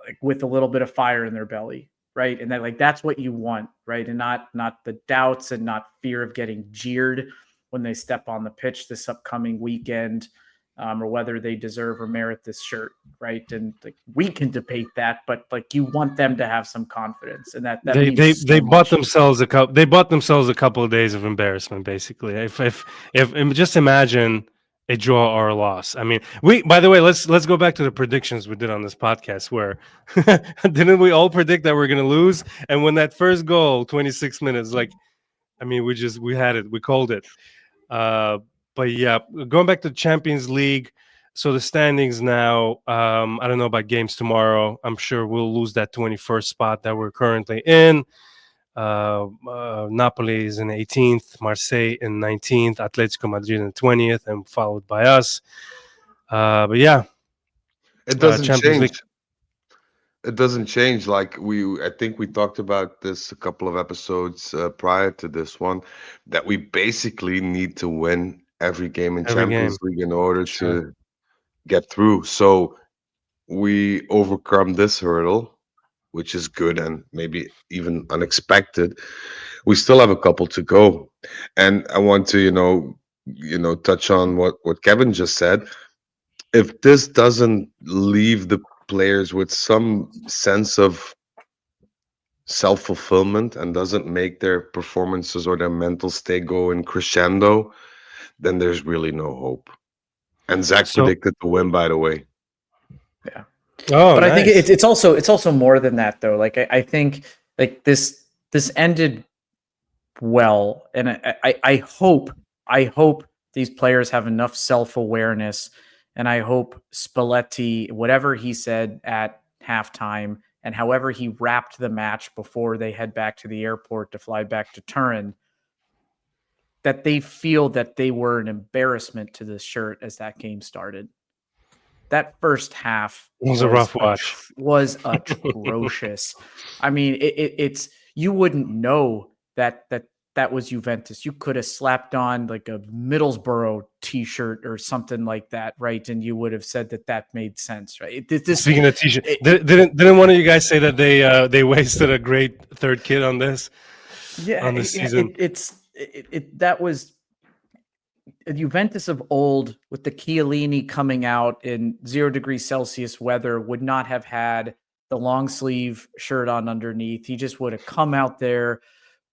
like, with a little bit of fire in their belly, right? And that's what you want, right? And not the doubts and not fear of getting jeered when they step on the pitch this upcoming weekend, or whether they deserve or merit this shirt, right? And like, we can debate that, but like, you want them to have some confidence, and that means they so bought much. themselves a couple of days of embarrassment, basically. If just imagine a draw or a loss. I mean, by the way, let's go back to the predictions we did on this podcast, where didn't we all predict that we're going to lose? And when that first goal, 26 minutes, like, I mean, we had it, we called it. But yeah, going back to the Champions League. So the standings now, I don't know about games tomorrow. I'm sure we'll lose that 21st spot that we're currently in. Napoli is in 18th, Marseille in 19th, Atletico Madrid in 20th, and followed by us. But yeah, It doesn't Champions change. League. It doesn't change. Like I think we talked about this a couple of episodes prior to this one, that we basically need to win every game in Every Champions game. League in order Sure. to get through. So we overcome this hurdle, which is good and maybe even unexpected. We still have a couple to go, and I want to touch on what Kevin just said. If this doesn't leave the players with some sense of self-fulfillment and doesn't make their performances or their mental state go in crescendo, then there's really no hope. And Zach So- predicted the win, by the way. Yeah. Oh, But I think nice. it's also more than that, though. Like, I think like this ended well, and I hope these players have enough self-awareness, and I hope Spalletti, whatever he said at halftime and however he wrapped the match before they head back to the airport to fly back to Turin, that they feel that they were an embarrassment to this shirt as that game started. That first half was a rough watch. Was atrocious. I mean, it's you wouldn't know that was Juventus. You could have slapped on like a Middlesbrough T-shirt or something like that, right? And you would have said that made sense, right? Speaking of T-shirt, didn't one of you guys say that they wasted a great third kid on this? Yeah, on this season. That was a Juventus of old, with the Chiellini coming out in 0 degrees Celsius weather, would not have had the long sleeve shirt on underneath. He just would have come out there,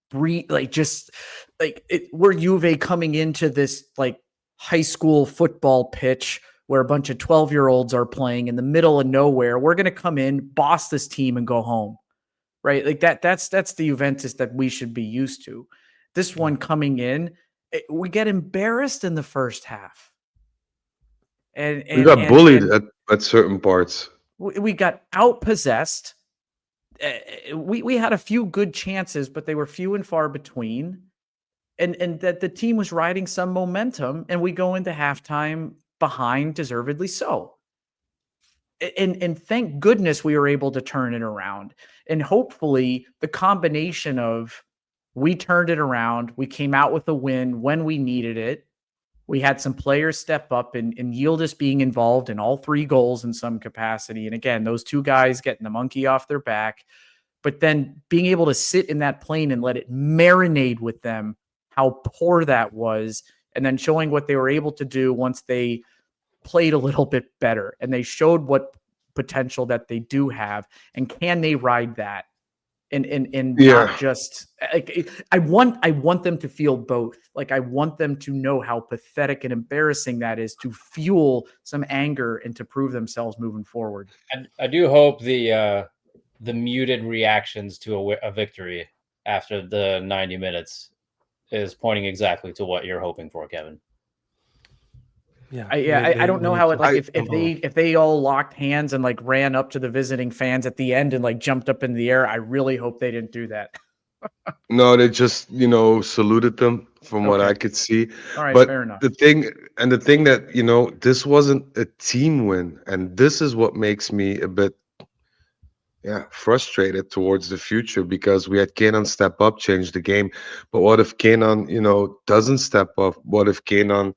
breathe, we're Juve coming into this like high school football pitch where a bunch of 12-year-olds are playing in the middle of nowhere. We're going to come in, boss this team, and go home. Right? Like that's the Juventus that we should be used to. This one coming in, we get embarrassed in the first half. And we got bullied at certain parts. We got outpossessed. We had a few good chances, but they were few and far between. And that the team was riding some momentum, and we go into halftime behind, deservedly so. And thank goodness we were able to turn it around. And hopefully the combination of we turned it around, we came out with a win when we needed it. We had some players step up, and Yıldız being involved in all 3 goals in some capacity. And again, those 2 guys getting the monkey off their back, but then being able to sit in that plane and let it marinate with them, how poor that was. And then showing what they were able to do once they played a little bit better and they showed what potential that they do have, and can they ride that? And not just like, I want them to feel both. Like, I want them to know how pathetic and embarrassing that is, to fuel some anger and to prove themselves moving forward. I do hope the muted reactions to a victory after the 90 minutes is pointing exactly to what you're hoping for, Kevin. Yeah, I don't know how it, like, if they all locked hands and like ran up to the visiting fans at the end and like jumped up in the air. I really hope they didn't do that. No, they just saluted them from what I Okay. could see. All right, But fair enough. the thing that this wasn't a team win, and this is what makes me a bit frustrated towards the future because we had Kenan step up, change the game. But what if Kenan, doesn't step up? What if Kenan,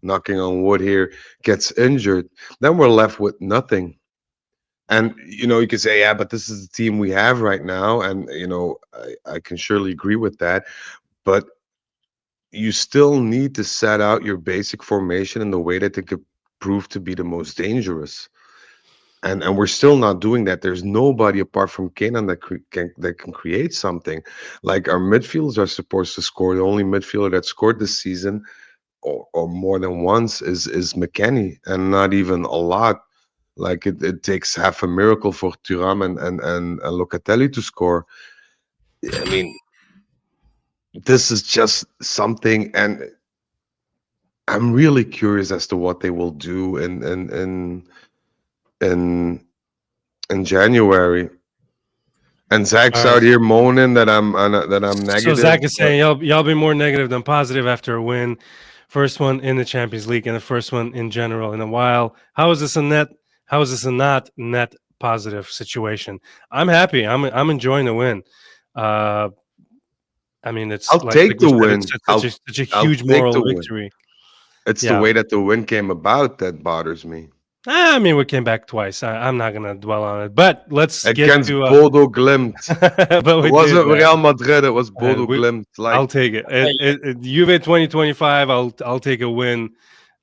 knocking on wood here, gets injured? Then we're left with nothing. And you can say, yeah, but this is the team we have right now, and I can surely agree with that. But you still need to set out your basic formation in the way that they could prove to be the most dangerous. And we're still not doing that. There's nobody apart from Kenan that can create something. Like our midfielders are supposed to score. The only midfielder that scored this season, or more than once, is McKennie, and not even a lot. Like it takes half a miracle for Thuram and Locatelli to score. I mean, this is just something, and I'm really curious as to what they will do in in January. And Zach's All out right. here moaning that I'm So negative. Zach is saying y'all be more negative than positive after a win, first one in the Champions League and the first one in general in a while. How is this a net? How is this a not net positive situation? I'm happy. I'm enjoying the win. I mean, it's I'll like take we the said, it's win. such a I'll huge take the moral win. victory. It's the Yeah. way that the win came about that bothers me. I mean, we came back twice. I'm not gonna dwell on it, but let's get Against to. Bodo Glimt. But It we did, wasn't man. Real Madrid. It was Bodo We, Glimt. I'll Like, take it. Juve 2025. I'll take a win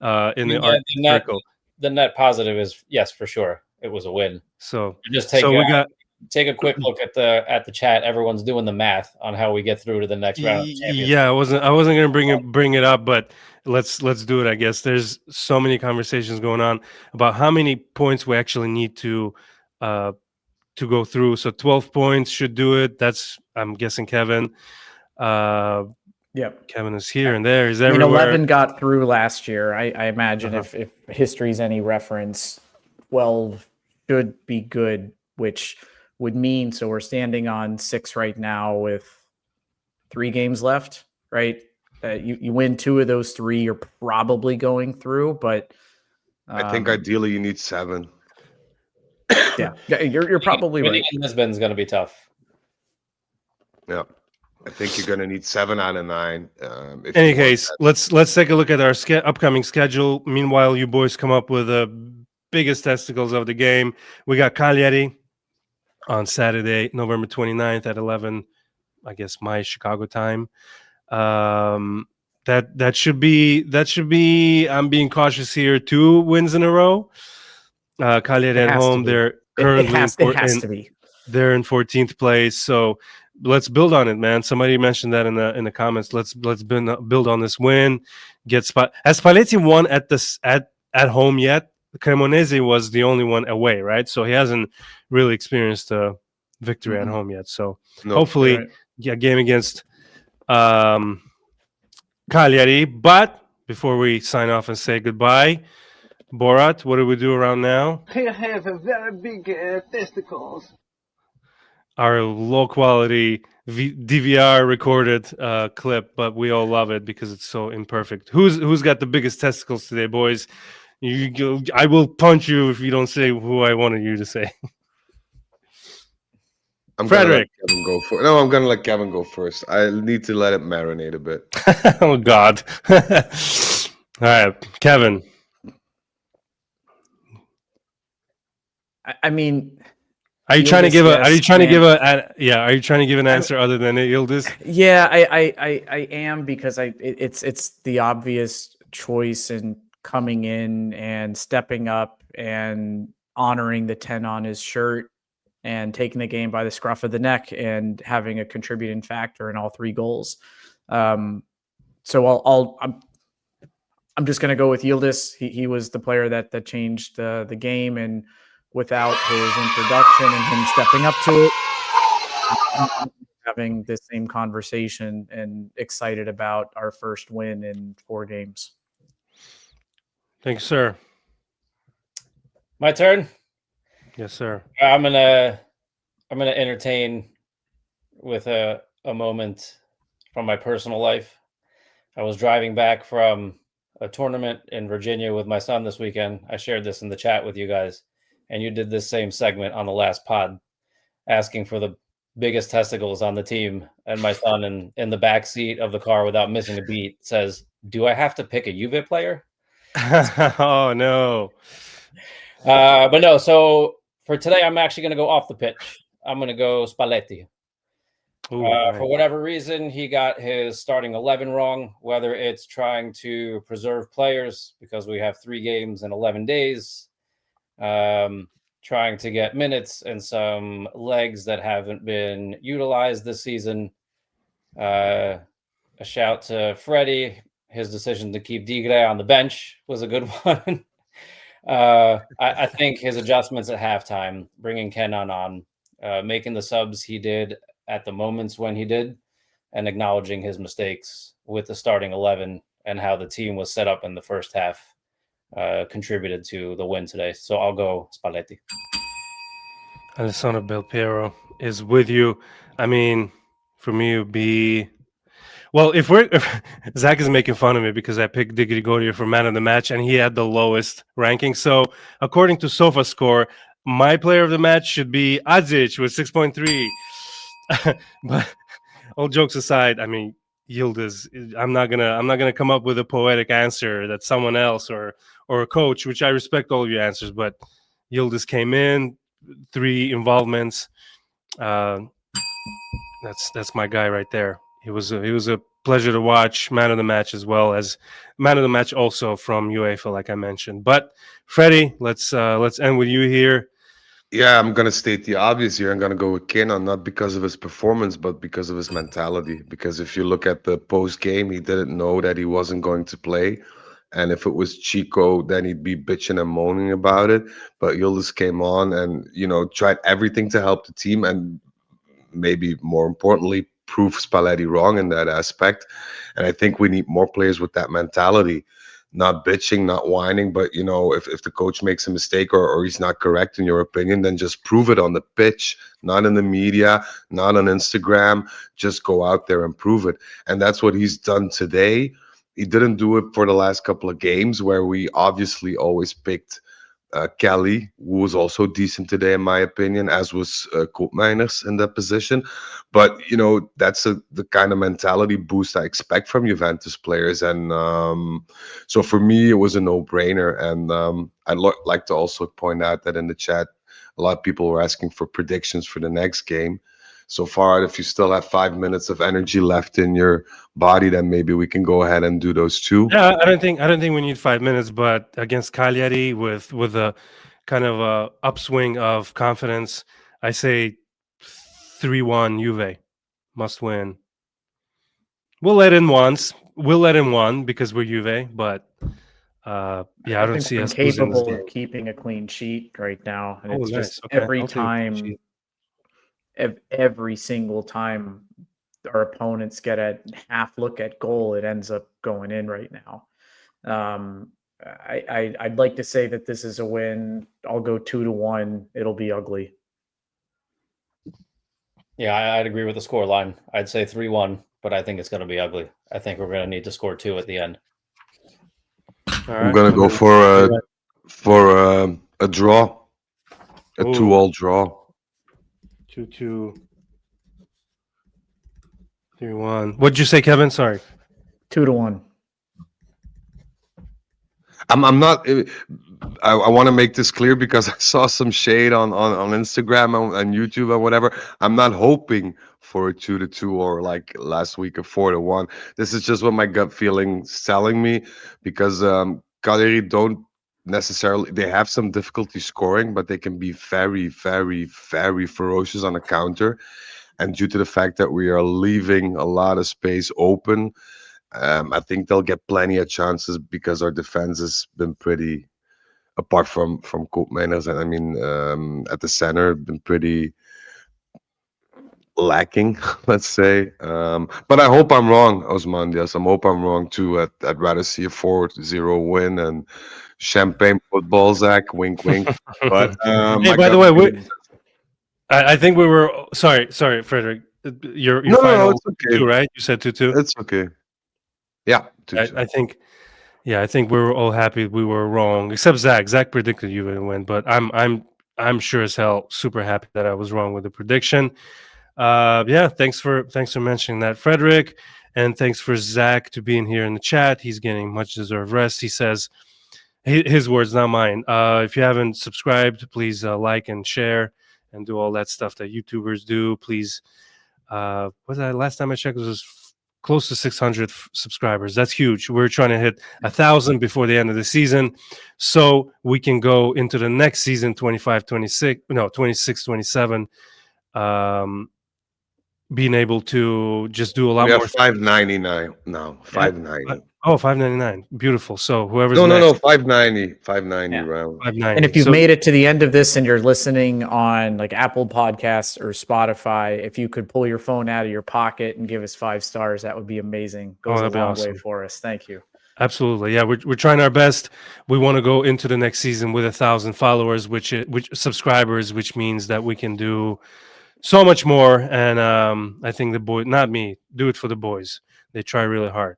in the art circle. The net positive is yes, for sure. It was a win. So Just we got take a quick look at the chat. Everyone's doing the math on how we get through to the next round of the Champions yeah. I wasn't gonna bring it up, but let's do it. I guess there's so many conversations going on about how many points we actually need to go through. So 12 points should do it. That's, I'm guessing, Kevin. Yep. Kevin is here and there. He's I mean, everywhere. 11 got through last year. I imagine Uh-huh. if history's any reference, 12 should be good, which would mean, so we're standing on 6 right now with 3 games left, right? You win 2 of those 3, you're probably going through, but I think ideally you need 7. yeah, you're probably Winning right. in Lisbon's going to be tough. Yeah. I think you're going to need 7 out of 9. In any case, let's take a look at our upcoming schedule. Meanwhile, you boys come up with the biggest testicles of the game. We got Cagliari on Saturday, November 29th at 11, I guess my Chicago time. That should be. I'm being cautious here. 2 wins in a row. Cagliari at home. They're currently it has to be. They're in 14th place. So let's build on it, man. Somebody mentioned that in the comments. Let's build on this win. Has Spalletti won at home yet? Cremonese was the only one away, right? So he hasn't really experienced a victory at home yet. So hopefully, a game against Cagliari. But before we sign off and say goodbye, Borat, what do we do around now? I have a very big testicles. Our low quality DVR recorded clip, but we all love it because it's so imperfect. Who's got the biggest testicles today, boys? I will punch you if you don't say who I wanted you to say. Frederic. I'm gonna let Kevin go first. I need to let it marinate a bit. Oh God. All right, Kevin. I mean, are you trying to give an answer other than Yıldız? Yeah, I am, because it's the obvious choice, and coming in and stepping up and honoring the 10 on his shirt and taking the game by the scruff of the neck and having a contributing factor in all 3 goals. So I'm just going to go with Yıldız. He was the player that changed the game, and without his introduction and him stepping up to it, having the same conversation and excited about our first win in 4 games. Thank you, sir. My turn. Yes, sir. I'm gonna entertain with a a moment from my personal life. I was driving back from a tournament in Virginia with my son this weekend. I shared this in the chat with you guys, and you did this same segment on the last pod, asking for the biggest testicles on the team. And my son, in the back seat of the car, without missing a beat, says, "Do I have to pick a Juve player?" Oh no. But no. So for today, I'm actually going to go off the pitch. I'm going to go Spalletti. Ooh, nice. For whatever reason, he got his starting 11 wrong, whether it's trying to preserve players because we have 3 games in 11 days, trying to get minutes and some legs that haven't been utilized this season. A shout to Freddie. His decision to keep Digre on the bench was a good one. I think his adjustments at halftime, bringing Kenan on, making the subs he did at the moments when he did, and acknowledging his mistakes with the starting 11 and how the team was set up in the first half contributed to the win today. So I'll go Spalletti. Alessandro Belpiero is with you. I mean, for me, it would be... Well, if Zach is making fun of me because I picked Gregorio for man of the match and he had the lowest ranking. So according to SofaScore, my player of the match should be Adzic with 6.3. But all jokes aside, I mean, Yıldız, I'm not gonna come up with a poetic answer that someone else or a coach, which I respect all of your answers, but Yıldız came in, 3 involvements. That's my guy right there. He was a pleasure to watch, man of the match as well as man of the match also from UEFA, like I mentioned. But Freddie, let's end with you here. Yeah, I'm gonna state the obvious here. I'm gonna go with Kenan, not because of his performance, but because of his mentality. Because if you look at the post game, he didn't know that he wasn't going to play, and if it was Chico, then he'd be bitching and moaning about it. But Yıldız came on and tried everything to help the team, and maybe more importantly, prove Spalletti wrong in that aspect. And I think we need more players with that mentality. Not bitching, not whining, but if the coach makes a mistake or he's not correct in your opinion, then just prove it on the pitch, not in the media, not on Instagram. Just go out there and prove it. And that's what he's done today. He didn't do it for the last couple of games where we obviously always picked Kelly, who was also decent today, in my opinion, as was Koopmeiners in that position. But, that's the kind of mentality boost I expect from Juventus players. And so for me, it was a no-brainer. And I'd like to also point out that in the chat, a lot of people were asking for predictions for the next game. So far, if you still have 5 minutes of energy left in your body, then maybe we can go ahead and do those 2. Yeah, I don't think we need 5 minutes, but against Cagliari with a kind of a upswing of confidence, I say 3-1 Juve, must win. We'll let in once. We'll let in one because we're Juve, but yeah, I don't think see we're us losing this capable game. of keeping a clean sheet right now, and Oh, it's nice. just Okay, every I'll take a clean time. sheet. Every single time our opponents get a half look at goal, it ends up going in right now. I'd like to say that this is a win. I'll go 2-1. It'll be ugly. Yeah, I'd agree with the score line. I'd say 3-1, but I think it's going to be ugly. I think we're going to need to score 2 at the end. All I'm right, gonna go for a draw, a 2-all draw. 2-2. 3-1. What'd you say, Kevin? Sorry. 2-1. I'm not. I want to make this clear because I saw some shade on Instagram and YouTube and whatever. I'm not hoping for a 2-2 or like last week a 4-1. This is just what my gut feeling is telling me, because Cagliari don't necessarily. They have some difficulty scoring, but they can be very, very, very ferocious on a counter. And due to the fact that we are leaving a lot of space open, I think they'll get plenty of chances because our defense has been pretty, apart from Koopmeiners, and I mean at the center, been pretty lacking, let's say. But I hope I'm wrong, Osmandias. I hope I'm wrong too. I'd rather see a 4-0 win and champagne football, Zach. Wink, wink. But Hey, by the way, I think we were sorry, Frederic. Your No, final it's okay. 2, right? You said 2-2. It's okay. Yeah, 2-2. I think, yeah, I think we were all happy we were wrong, except Zach. Zach predicted you would win, but I'm sure as hell super happy that I was wrong with the prediction. Yeah, thanks for mentioning that, Frederic, and thanks for Zach to being here in the chat. He's getting much deserved rest. He says, his words, not mine. If you haven't subscribed, please like and share and do all that stuff that YouTubers do. Please, what was that? Last time I checked, it was close to 600 subscribers. That's huge. We're trying to hit 1,000 before the end of the season, so we can go into the next season, 26-27. Being able to just do a lot We have more. 599 now. 590. Oh, 599. Beautiful. So whoever's No, next, 590. 590 Yeah. round. 590. And if you've So- made it to the end of this and you're listening on like Apple Podcasts or Spotify, if you could pull your phone out of your pocket and give us 5 stars, that would be amazing. Goes a that'd be long awesome. way for us. Thank you. Absolutely, yeah. We're trying our best. We want to go into the next season with 1,000 followers, which subscribers, which means that we can do so much more. And I think the boy, not me, do it for the boys. They try really hard.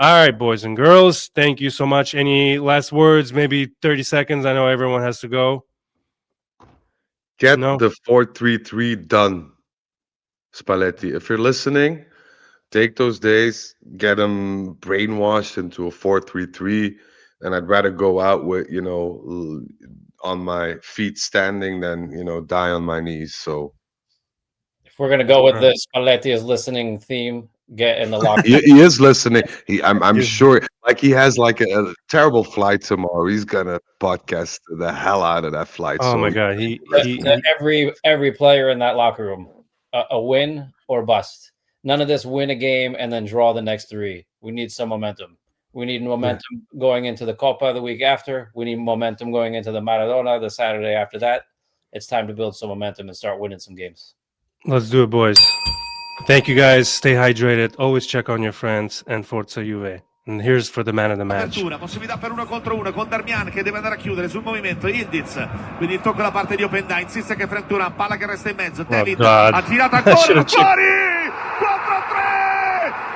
All right, boys and girls, thank you so much. Any last words? Maybe 30 seconds. I know everyone has to go. Get No. the 4-3-3 done, Spalletti. If you're listening, take those days, get them brainwashed into a 4-3-3, and I'd rather go out with, on my feet standing than, die on my knees. So If we're gonna go with this Spalletti is listening theme, get in the locker. he is listening. I'm He's- sure, like he has like a terrible flight tomorrow. He's gonna podcast the hell out of that flight. Oh so my God, Every player in that locker room, a win or bust. None of this win a game and then draw the next 3. We need some momentum. We need momentum going into the Copa the week after. We need momentum going into the Maradona the Saturday after that. It's time to build some momentum and start winning some games. Let's do it, boys. Thank you, guys. Stay hydrated. Always check on your friends, and Forza Juve. And here's for the man of the match. Possibilità per 1 contro 1 con Darmian che deve andare a chiudere sul movimento. Yıldız, quindi il tocco da parte di Openda, insiste che Frank Turan, palla che resta in mezzo. David God. ha tirato ancora fuori.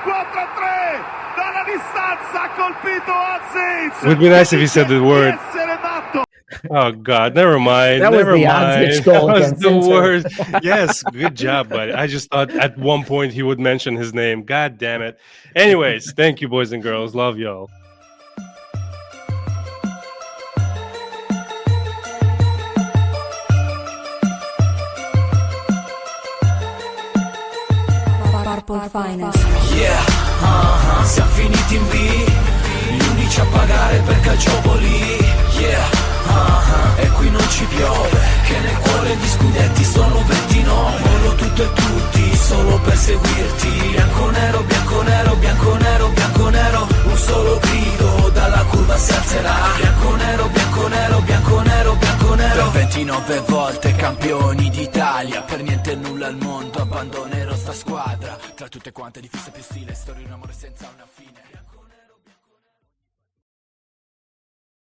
4-3 dalla distanza, ha colpito Aziz. Would be nice if he said the word. Oh God, never mind. That was never the mind. Aziz goal That was against the Inter. worst. Yes, good job, buddy. I just thought at one point he would mention his name. God damn it. Anyways, thank you, boys and girls. Love y'all. Purple Finest. Yeah, siamo finiti in B, gli unici a pagare per calciopoli. Yeah, e qui non ci piove, che nel cuore di scudetti sono 29. Volo tutto e tutti, solo per seguirti. Bianco nero, bianco nero, bianco nero, bianco nero. Un solo grido, dalla curva si alzerà. Bianco nero, bianco nero, bianco nero, bianco nero. Per 29 volte campioni d'Italia, per niente e nulla al mondo abbandonerò sta squadra. Tra tutte quante di fissa più stile, storia di un amore senza una fine.